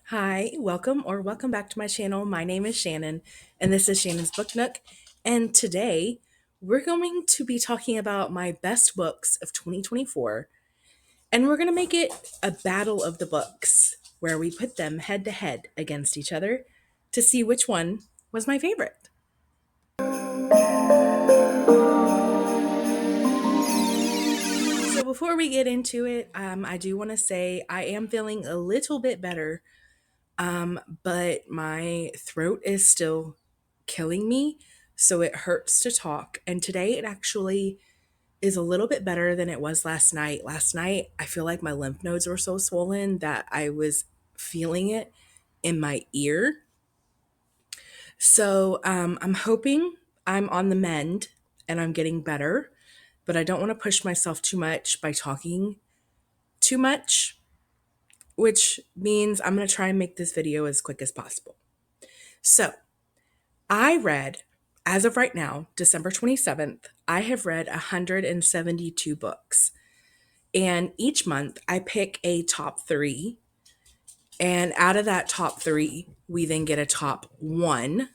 Hi, welcome back to my channel. My name is Shannon, and this is Shannon's Book Nook. And today we're going to be talking about my best books of 2024, and we're going to make it a battle of the books where we put them head to head against each other to see which one was my favorite. So before we get into it, I do want to say I am feeling a little bit better, but my throat is still killing me, so it hurts to talk. And today it actually is a little bit better than it was last night. Last night, I feel like my lymph nodes were so swollen that I was feeling it in my ear. So I'm hoping I'm on the mend and I'm getting better, but I don't want to push myself too much by talking too much, which means I'm going to try and make this video as quick as possible. So I read, as of right now, December 27th, I have read 172 books. And each month I pick a top three. And out of that top three, we then get a top one.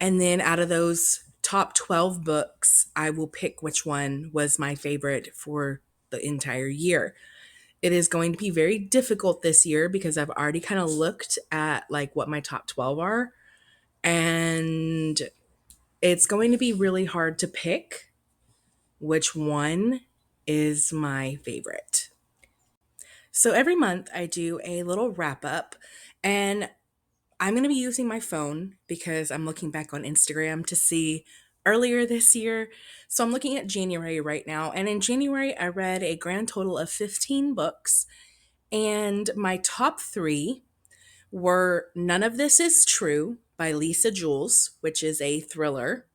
And then out of those top 12 books, I will pick which one was my favorite for the entire year. It is going to be very difficult this year because I've already kind of looked at like what my top 12 are. And it's going to be really hard to pick which one is my favorite. So every month I do a little wrap up, and I'm going to be using my phone because I'm looking back on Instagram to see earlier this year. So I'm looking at January right now, and in January I read a grand total of 15 books, and my top three were None of This Is True by Lisa Jules, which is a thriller.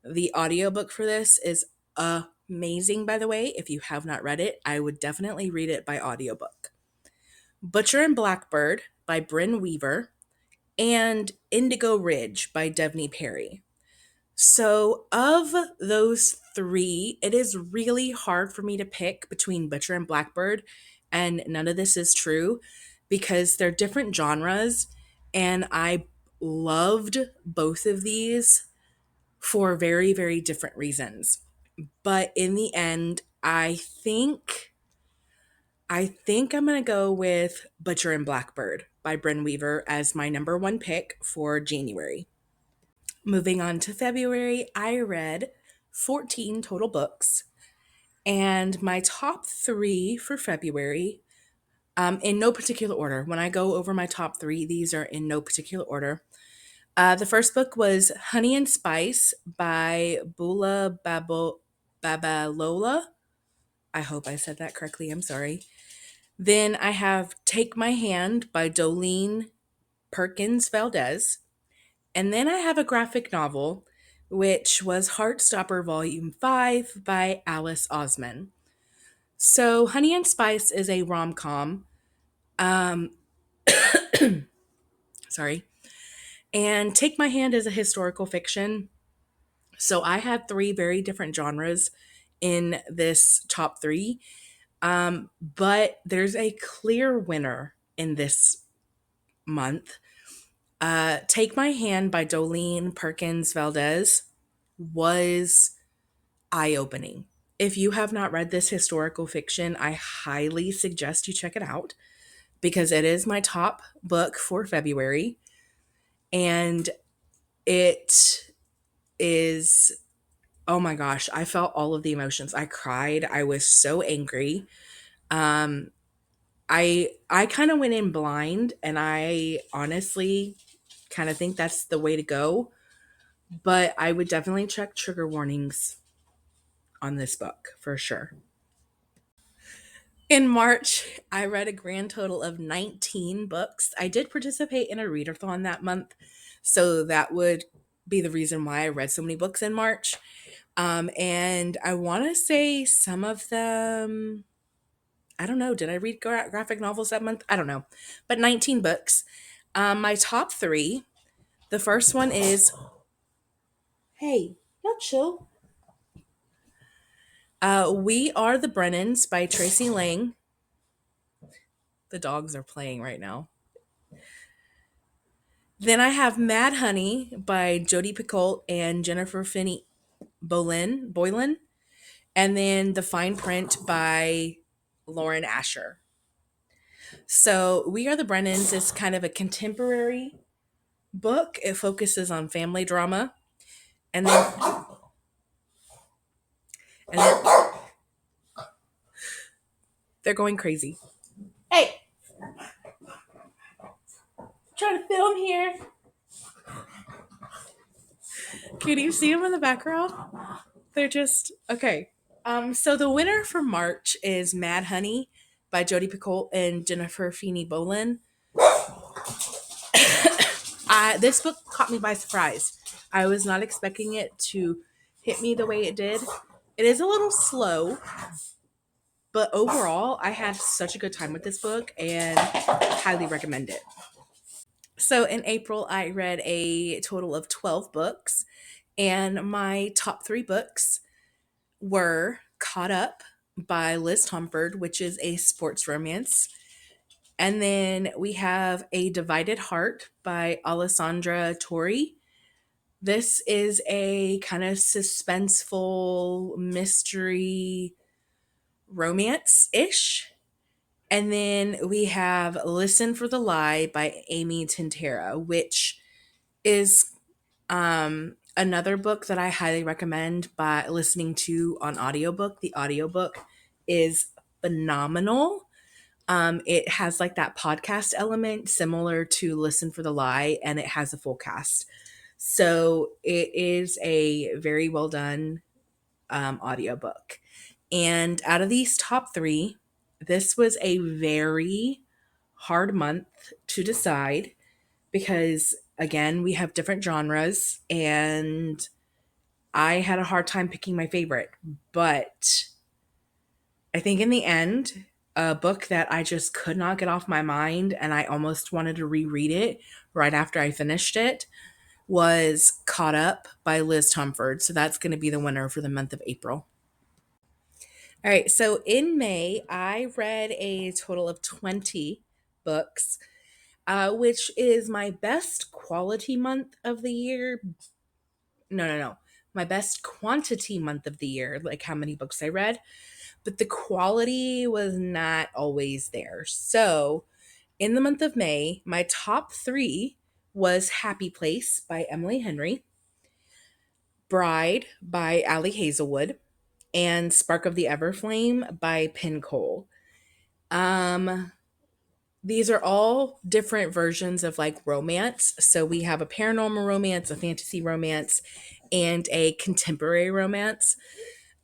The audiobook for this is amazing, by the way. If you have not read it, I would definitely read it by audiobook. Butcher and Blackbird by Brynne Weaver, and Indigo Ridge by Devney Perry. So, of those three, it is really hard for me to pick between Butcher and Blackbird, and None of This Is True because they're different genres, and I loved both of these for very, very different reasons. But in the end, I think I'm going to go with Butcher and Blackbird by Brynne Weaver as my number one pick for January. Moving on to February, I read 14 total books, and my top three for February, in no particular order. When I go over my top three, these are in no particular order. The first book was Honey and Spice by Babalola. I hope I said that correctly. I'm sorry. Then I have Take My Hand by Dolen Perkins-Valdez. And then I have a graphic novel, which was Heartstopper Volume 5 by Alice Osman. So Honey and Spice is a rom-com. Um, sorry. And Take My Hand is a historical fiction. So I had three very different genres in this top three. But there's a clear winner in this month. Take My Hand by Dolen Perkins-Valdez was eye-opening. If you have not read this historical fiction, I highly suggest you check it out because it is my top book for February. And it is, oh my gosh, I felt all of the emotions. I cried. I was so angry. Um, I kind of went in blind, and I honestly kind of think that's the way to go, but I would definitely check trigger warnings on this book for sure. In March, I read a grand total of 19 books. I did participate in a readathon that month, so that would be the reason why I read so many books in March. And I want to say some of them, I don't know, did I read graphic novels that month? I don't know, but 19 books. My top three, the first one is, hey, y'all chill. We Are the Brennans by Tracy Lang. The dogs are playing right now. Then I have Mad Honey by Jodi Picoult and Jennifer Finney Boylan. And then The Fine Print by Lauren Asher. So We Are the Brennans is kind of a contemporary book. It focuses on family drama. And then they're going crazy. Hey, trying to film here. Can you see them in the background? They're just okay. So the winner for March is Mad Honey by Jodi Picoult and Jennifer Feeney Boylan. This book caught me by surprise. I was not expecting it to hit me the way it did. It is a little slow, but overall, I had such a good time with this book and highly recommend it. So in April, I read a total of 12 books, and my top three books were Caught Up by Liz Tomforde, which is a sports romance. And then we have A Divided Heart by Alessandra Torri. This is a kind of suspenseful mystery romance ish. And then we have Listen for the Lie by Amy Tintera, which is another book that I highly recommend by listening to on audiobook. The audiobook is phenomenal. It has like that podcast element similar to Listen for the Lie, and it has a full cast. So it is a very well done audiobook. And out of these top three, this was a very hard month to decide because, again, we have different genres and I had a hard time picking my favorite. But I think in the end, a book that I just could not get off my mind and I almost wanted to reread it right after I finished it was Caught Up by Liz Tomforde. So that's going to be the winner for the month of April. All right. So in May, I read a total of 20 books, which is my best quality month of the year. No. My best quantity month of the year, like how many books I read. But the quality was not always there. So in the month of May, my top three was Happy Place by Emily Henry, Bride by Ali Hazelwood, and Spark of the Everflame by Picoult. Um, these are all different versions of like romance. So we have a paranormal romance, a fantasy romance, and a contemporary romance.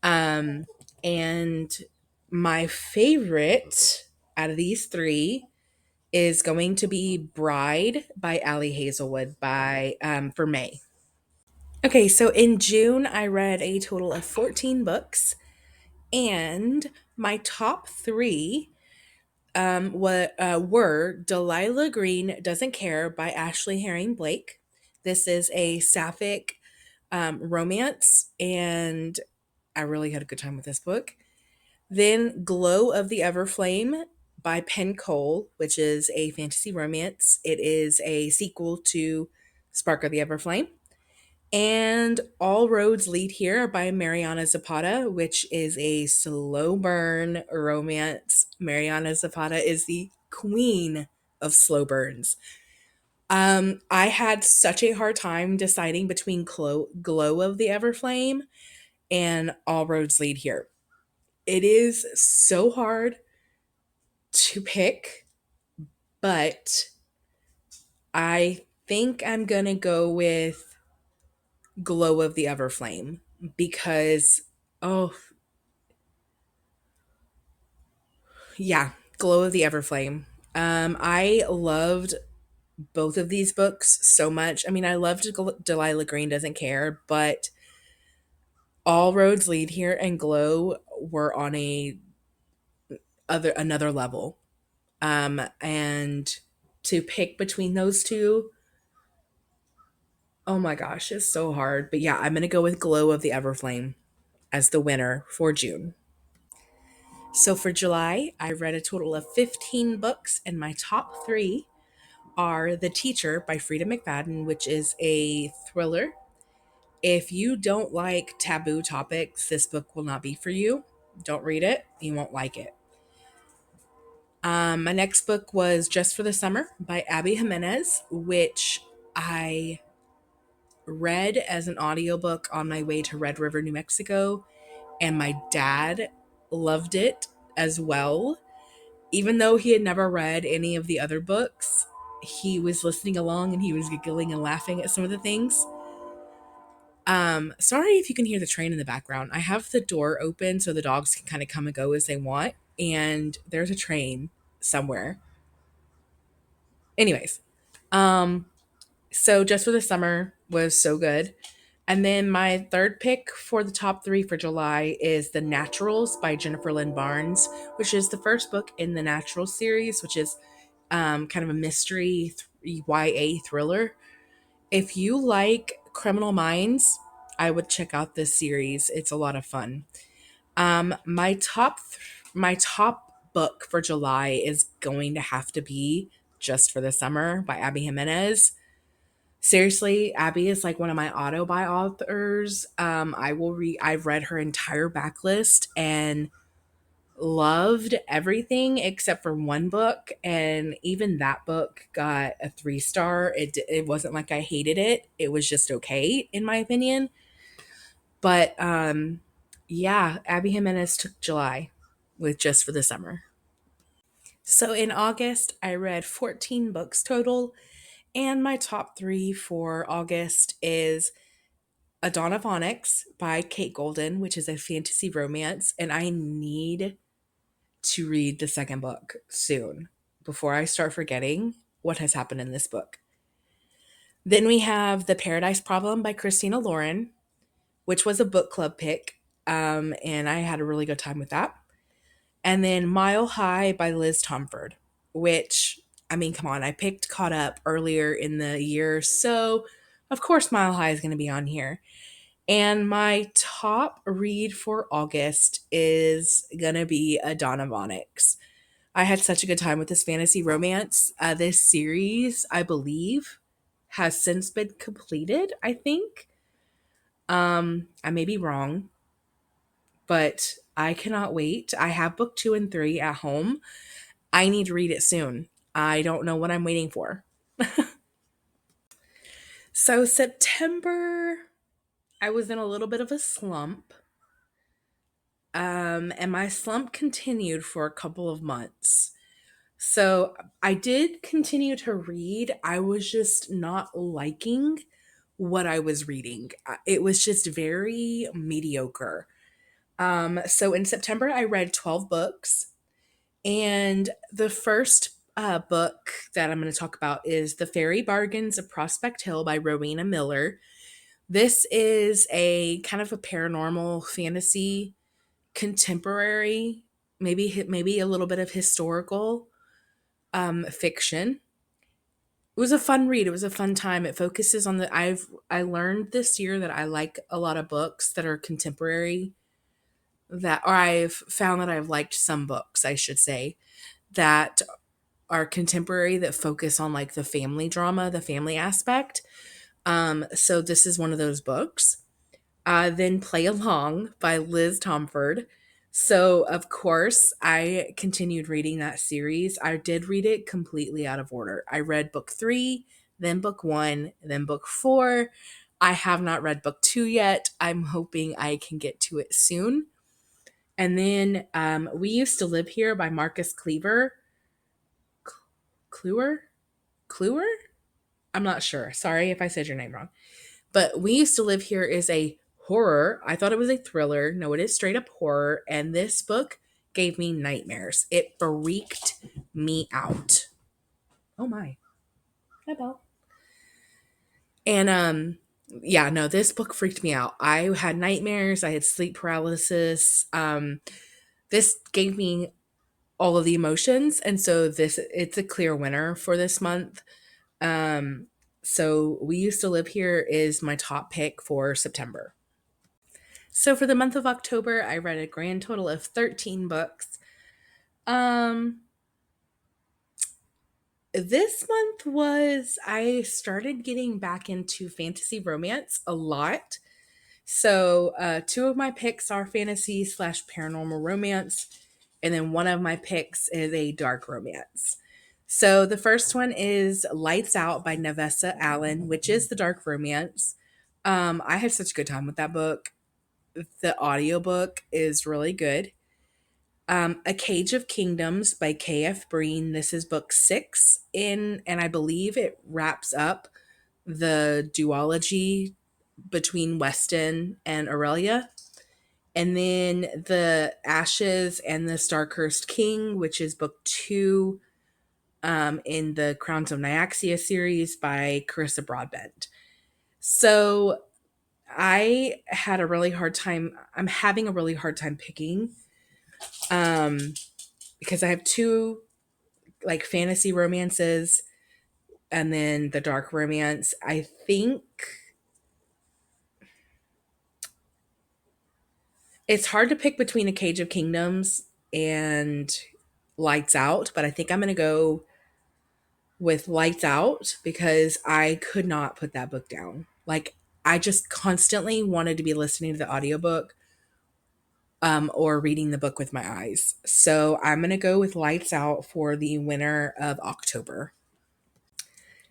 Um, and my favorite out of these three is going to be Bride by Ali Hazelwood by for May. Okay, so in June I read a total of 14 books, and my top three were Delilah Green Doesn't Care by Ashley Herring Blake. This is a sapphic romance, and I really had a good time with this book. Then Glow of the Everflame by Penn, which is a fantasy romance. It is a sequel to Spark of the Everflame. And All Roads Lead Here by Mariana Zapata, which is a slow burn romance. Mariana Zapata is the queen of slow burns. I had such a hard time deciding between Glow of the Everflame and All Roads Lead Here. It is so hard to pick, but I think I'm going to go with Glow of the Everflame because, oh, yeah, Glow of the Everflame. I loved both of these books so much. I mean, I loved Delilah Green Doesn't Care, but All Roads Lead Here and Glow were on another level. And to pick between those two, oh my gosh, it's so hard. But yeah, I'm gonna go with Glow of the Everflame as the winner for June. So for July, I read a total of 15 books, and my top three are The Teacher by Frida McFadden, which is a thriller. If you don't like taboo topics, this book will not be for you. Don't read it, you won't like it. My next book was Just for the Summer by Abby Jimenez, which I read as an audiobook on my way to Red River, New Mexico, and my dad loved it as well. Even though he had never read any of the other books, he was listening along and he was giggling and laughing at some of the things. Sorry if you can hear the train in the background. I have the door open so the dogs can kind of come and go as they want, and there's a train somewhere. Anyways, um, so Just for the Summer was so good. And then my third pick for the top three for July is The Naturals by Jennifer Lynn Barnes, which is the first book in the Natural series, which is kind of a mystery YA thriller. If you like Criminal Minds, I would check out this series. It's a lot of fun. My top book for July is going to have to be Just for the Summer by Abby Jimenez. Seriously, Abby is like one of my auto buy authors. I've read her entire backlist and loved everything except for one book, and even that book got a 3-star. It wasn't like I hated it. It was just okay in my opinion. But yeah, Abby Jimenez took July with Just for the Summer. So in August, I read 14 books total, and my top 3 for August is A Dawn of Onyx by Kate Golden, which is a fantasy romance, and I need to read the second book soon before I start forgetting what has happened in this book. Then we have The Paradise Problem by Christina Lauren, which was a book club pick, and I had a really good time with that. And then Mile High by Liz Tomforde, which, I mean, come on, I picked Caught Up earlier in the year, so of course Mile High is going to be on here. And my top read for August is going to be A Dawn of Onyx. I had such a good time with this fantasy romance. This series, I believe, has since been completed, I think. I may be wrong, but I cannot wait. I have book 2 and 3 at home. I need to read it soon. I don't know what I'm waiting for. So, September, I was in a little bit of a slump. And my slump continued for a couple of months. So I did continue to read. I was just not liking what I was reading. It was just very mediocre. So in September, I read 12 books. And the first book that I'm going to talk about is The Fairy Bargains of Prospect Hill by Rowena Miller. This is a kind of a paranormal fantasy, contemporary, maybe a little bit of historical fiction. It was a fun read. It was a fun time. It focuses on I learned this year that I like a lot of books that are contemporary, or I've found that I've liked some books, I should say, that are contemporary that focus on like the family drama, the family aspect. So this is one of those books. Then Play Along by Liz Tomforde. So, of course, I continued reading that series. I did read it completely out of order. I read book 3, then book 1, then book 4. I have not read book 2 yet. I'm hoping I can get to it soon. And then We Used to Live Here by Marcus Kliewer. Kliewer? Kliewer? I'm not sure. Sorry if I said your name wrong. But We Used to Live Here is a horror. I thought it was a thriller. No, it is straight up horror. And this book gave me nightmares. It freaked me out. Oh my. Hi, Belle. And yeah, no, this book freaked me out. I had nightmares, I had sleep paralysis. This gave me all of the emotions, and so it's a clear winner for this month. Um so We Used to Live Here is my top pick for September. So for the month of October, I read a grand total of 13 books. Um, This month was, I started getting back into fantasy romance a lot. So, two of my picks are fantasy slash paranormal romance, and then one of my picks is a dark romance. So, the first one is Lights Out by Navessa Allen, which is the dark romance. I had such a good time with that book. The audiobook is really good. A Cage of Kingdoms by K.F. Brynne. This is book 6 in, and I believe it wraps up the duology between Weston and Aurelia. And then The Ashes and the Star-Cursed King, which is book 2 in the Crowns of Nyaxia series by Carissa Broadbent. So I had a really hard time. I'm having a really hard time picking um, because I have two like fantasy romances and then the dark romance. I think it's hard to pick between A Cage of Kingdoms and Lights Out, but I think I'm going to go with Lights Out because I could not put that book down. Like, I just constantly wanted to be listening to the audiobook or reading the book with my eyes. So I'm going to go with Lights Out for the winner of October.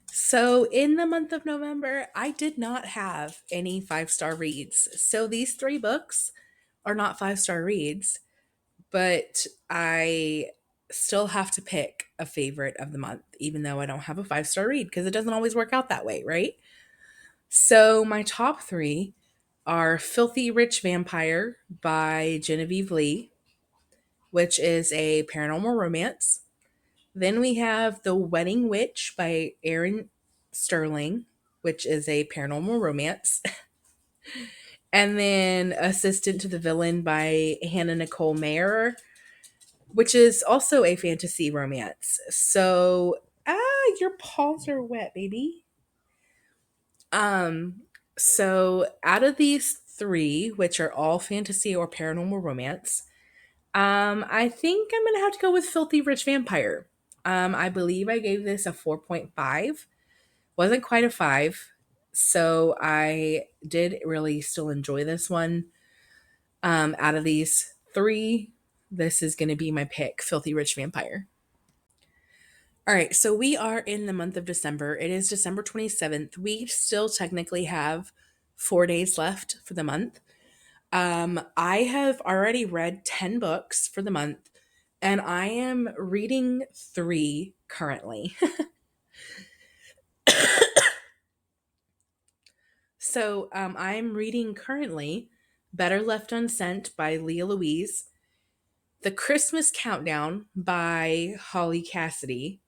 So in the month of November, I did not have any 5-star reads. So these 3 books are not 5-star reads, but I still have to pick a favorite of the month, even though I don't have a 5-star read because it doesn't always work out that way, right? So my top 3 are Filthy Rich Vampire by Genevieve Lee, which is a paranormal romance. Then we have The Wedding Witch by Erin Sterling, which is a paranormal romance. And then Assistant to the Villain by Hannah Nicole Mayer, which is also a fantasy romance. So, your paws are wet, baby. Um, so out of these 3, which are all fantasy or paranormal romance, I think I'm gonna have to go with Filthy Rich Vampire. I believe I gave this a 4.5. Wasn't quite a 5. So I did really still enjoy this one. Out of these 3, this is gonna be my pick, Filthy Rich Vampire. All right, so we are in the month of December. It is December 27th. We still technically have 4 days left for the month. I have already read 10 books for the month, and I am reading 3 currently. So I'm reading currently Better Left Unsent by Leah Louise, The Christmas Countdown by Holly Cassidy,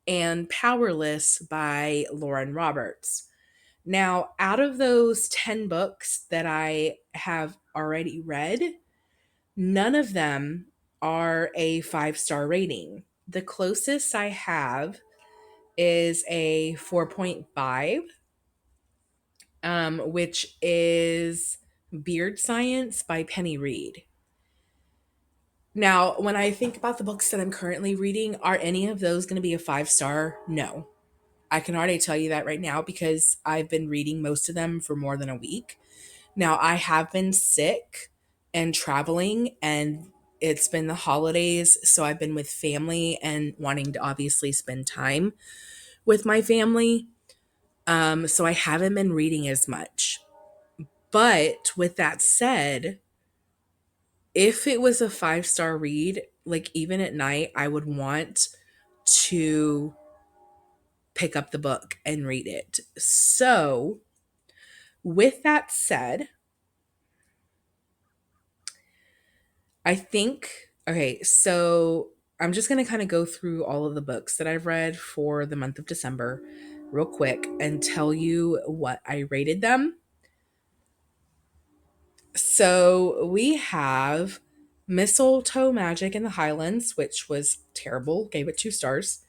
and Powerless by Lauren Roberts. Now, out of those 10 books that I have already read, none of them are a 5-star rating. The closest I have is a 4.5, which is Beard Science by Penny Reid. Now, when I think about the books that I'm currently reading, are any of those going to be a 5-star? No. I can already tell you that right now because I've been reading most of them for more than a week. Now, I have been sick and traveling, and it's been the holidays, so I've been with family and wanting to obviously spend time with my family. So I haven't been reading as much. But with that said, if it was a 5-star read, like even at night, I would want to pick up the book and read it. So, with that said, I think, okay, so I'm just going to kind of go through all of the books that I've read for the month of December real quick and tell you what I rated them. So we have Mistletoe Magic in the Highlands, which was terrible, gave it 2 stars.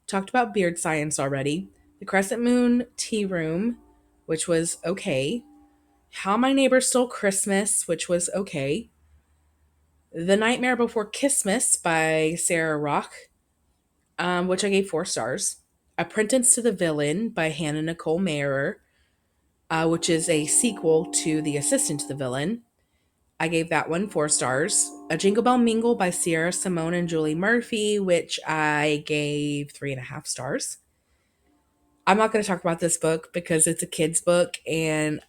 Talked about Beard Science already. The Crescent Moon Tea Room, which was okay. How My Neighbor Stole Christmas, which was okay. The Nightmare Before Christmas by Sarah Rock, which I gave 4 stars. Apprentice to the Villain by Hannah Nicole Mayer, which is a sequel to The Assistant to the Villain. I gave that one 4 stars. A Jingle Bell Mingle by Sierra Simone and Julie Murphy, which I gave 3.5 stars. I'm not going to talk about this book because it's a kid's book and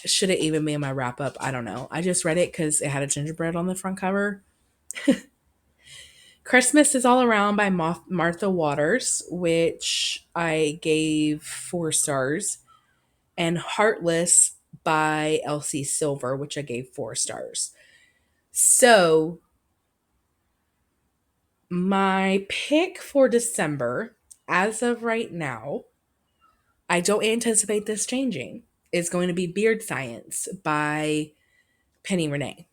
should it even be in my wrap up? I don't know. I just read it because it had a gingerbread on the front cover. Christmas is All Around by Martha Waters, which I gave 4 stars. And Heartless by Elsie Silver, which I gave 4 stars. So, my pick for December, as of right now, I don't anticipate this changing, is going to be Beard Science by Penny Renee.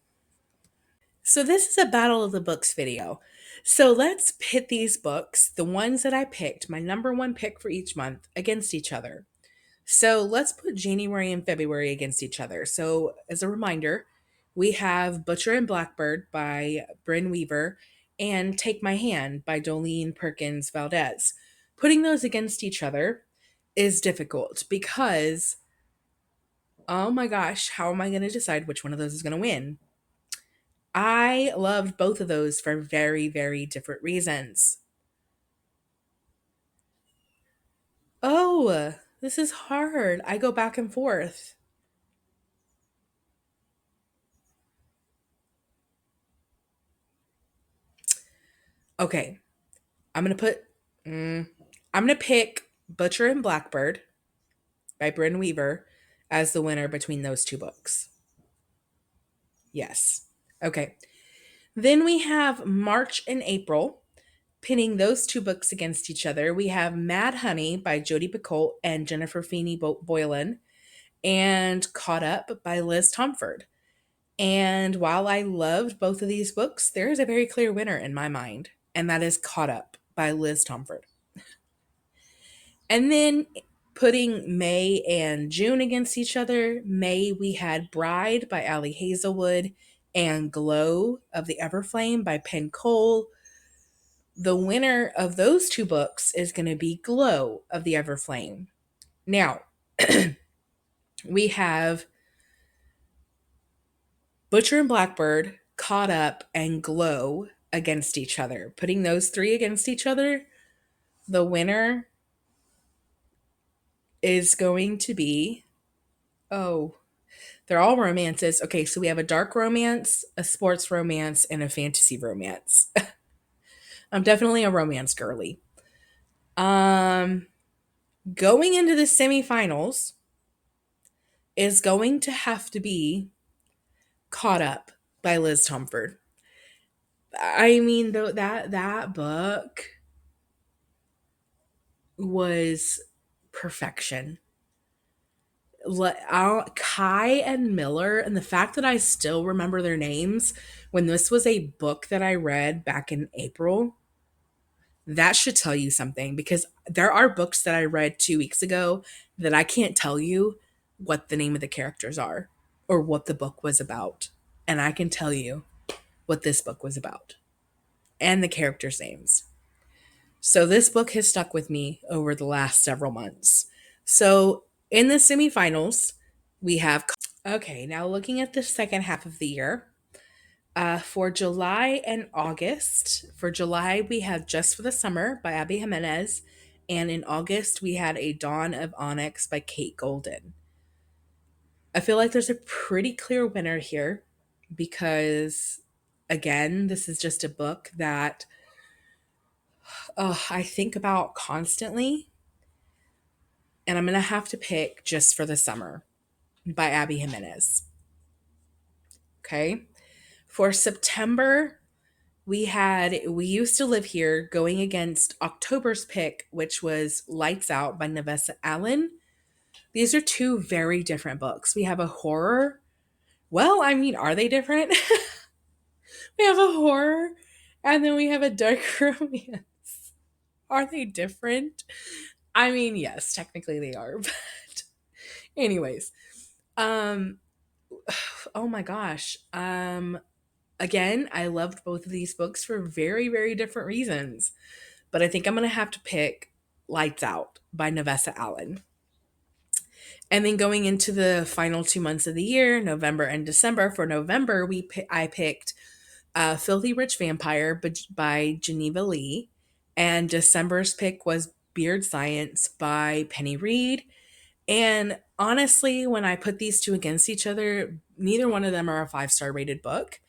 So, this is a Battle of the Books video. So, let's pit these books, the ones that I picked, my number one pick for each month, against each other. So let's put January and February against each other. So as a reminder, we have Butcher and Blackbird by Brynne Weaver and Take My Hand by Dolen Perkins-Valdez. Putting those against each other is difficult because, oh my gosh, how am I going to decide which one of those is going to win? I loved both of those for very, very different reasons. Oh, this is hard. I go back and forth. Okay, I'm gonna put. I'm gonna pick Butcher and Blackbird by Brynne Weaver as the winner between those two books. Yes. Okay. Then we have March and April, pinning those two books against each other. We have Mad Honey by Jodi Picoult and Jennifer Finney Boylan, and Caught Up by Liz Tomforde. And while I loved both of these books, there is a very clear winner in my mind, and that is Caught Up by Liz Tomforde. And then putting May and June against each other, May we had Bride by Ali Hazelwood and Glow of the Everflame by Penn. The winner of those two books is going to be Glow of the Everflame. Now, we have Butcher and Blackbird, Caught Up, and Glow against each other. Putting those three against each other, the winner is going to be, oh, they're all romances. Okay, so we have a dark romance, a sports romance, and a fantasy romance. I'm definitely a romance girly. Going into the semifinals is going to have to be Caught Up by Liz Tomforde. I mean, though that book was perfection. Kai and Miller, and the fact that I still remember their names when this was a book that I read back in April, that should tell you something, because there are books that I read 2 weeks ago that I can't tell you what the name of the characters are or what the book was about. And I can tell you what this book was about and the characters' names. So this book has stuck with me over the last several months. So in the semifinals, we have. Okay, now looking at the second half of the year. For July and August, for July, we have Just for the Summer by Abby Jimenez. And in August, we had A Dawn of Onyx by Kate Golden. I feel like there's a pretty clear winner here because, again, this is just a book that I think about constantly. And I'm going to have to pick Just for the Summer by Abby Jimenez. Okay. For September, we Used to Live Here going against October's pick, which was Lights Out by Navessa Allen. These are two very different books. We have a horror. Well, I mean, are they different? We have a horror and then we have a dark romance. Are they different? I mean, yes, technically they are, but anyways. Oh my gosh. Again, I loved both of these books for very, very different reasons. But I think I'm going to have to pick Lights Out by Navessa Allen. And then going into the final 2 months of the year, November and December. For November, I picked Filthy Rich Vampire by Geneva Lee. And December's pick was Beard Science by Penny Reid. And honestly, when I put these two against each other, neither one of them are a 5-star rated book.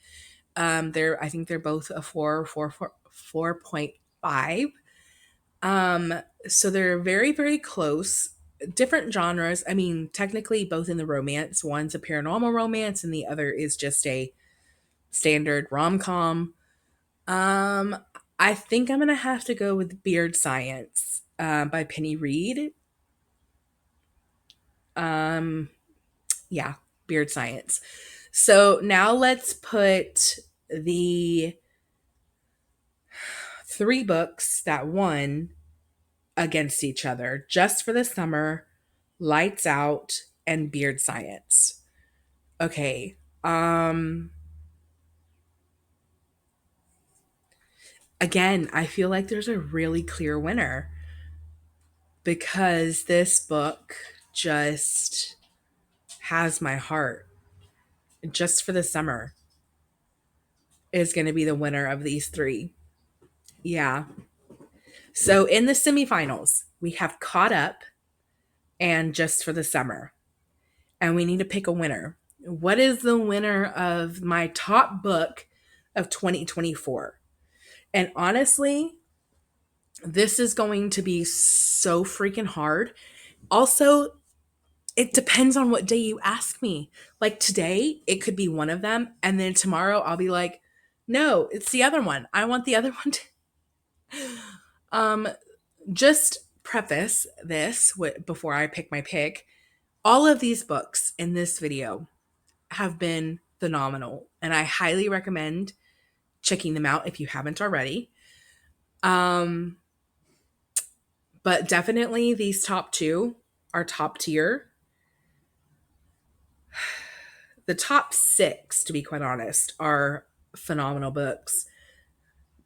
I think they're both a 4.5. So they're very, very close. Different genres. I mean, technically both in the romance. One's a paranormal romance and the other is just a standard rom-com. I think I'm gonna have to go with Beard Science by Penny Reid. Yeah, Beard Science. So now let's put the 3 books that won against each other. Just for the Summer, Lights Out, and Beard Science. Okay. Again, I feel like there's a really clear winner because this book just has my heart. Just for the Summer is going to be the winner of these 3. Yeah. So in the semifinals, we have Caught Up and Just for the Summer. And we need to pick a winner. What is the winner of my top book of 2024? And honestly, this is going to be so freaking hard. Also, it depends on what day you ask me. Like today, it could be one of them. And then tomorrow, I'll be like, no, it's the other one. I want the other one. Just preface this before I pick my pick. All of these books in this video have been phenomenal, and I highly recommend checking them out if you haven't already. But definitely these top 2 are top tier. The top 6, to be quite honest, are phenomenal books.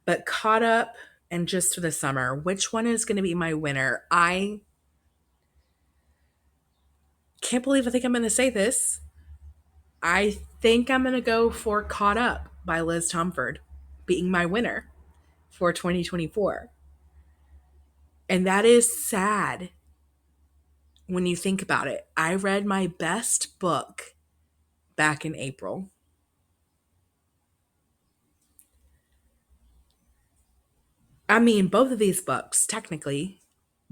But Caught Up and Just for the Summer, which one is going to be my winner? I can't believe I think I'm going to say this. I think I'm going to go for Caught Up by Liz Tomforde being my winner for 2024. And that is sad when you think about it. I read my best book back in April. I mean, both of these books, technically,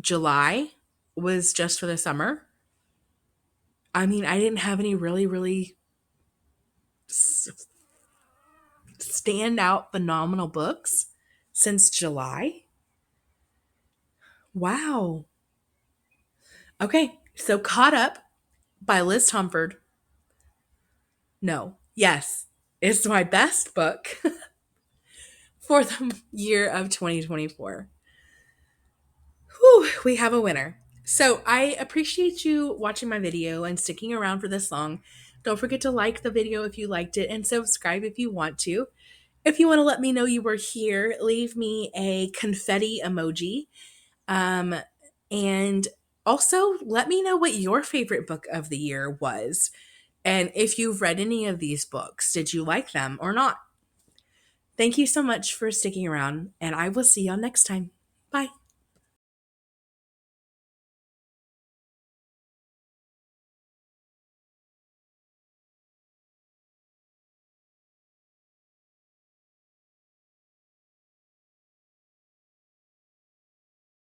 July was Just for the Summer. I mean, I didn't have any really, really stand out phenomenal books since July. Wow. Okay, so Caught Up by Liz Tomforde. No, yes, it's my best book for the year of 2024. Whew, we have a winner. So I appreciate you watching my video and sticking around for this long. Don't forget to like the video if you liked it and subscribe if you want to. If you want to let me know you were here, leave me a confetti emoji. And also let me know what your favorite book of the year was. And if you've read any of these books, did you like them or not? Thank you so much for sticking around, and I will see y'all next time. Bye.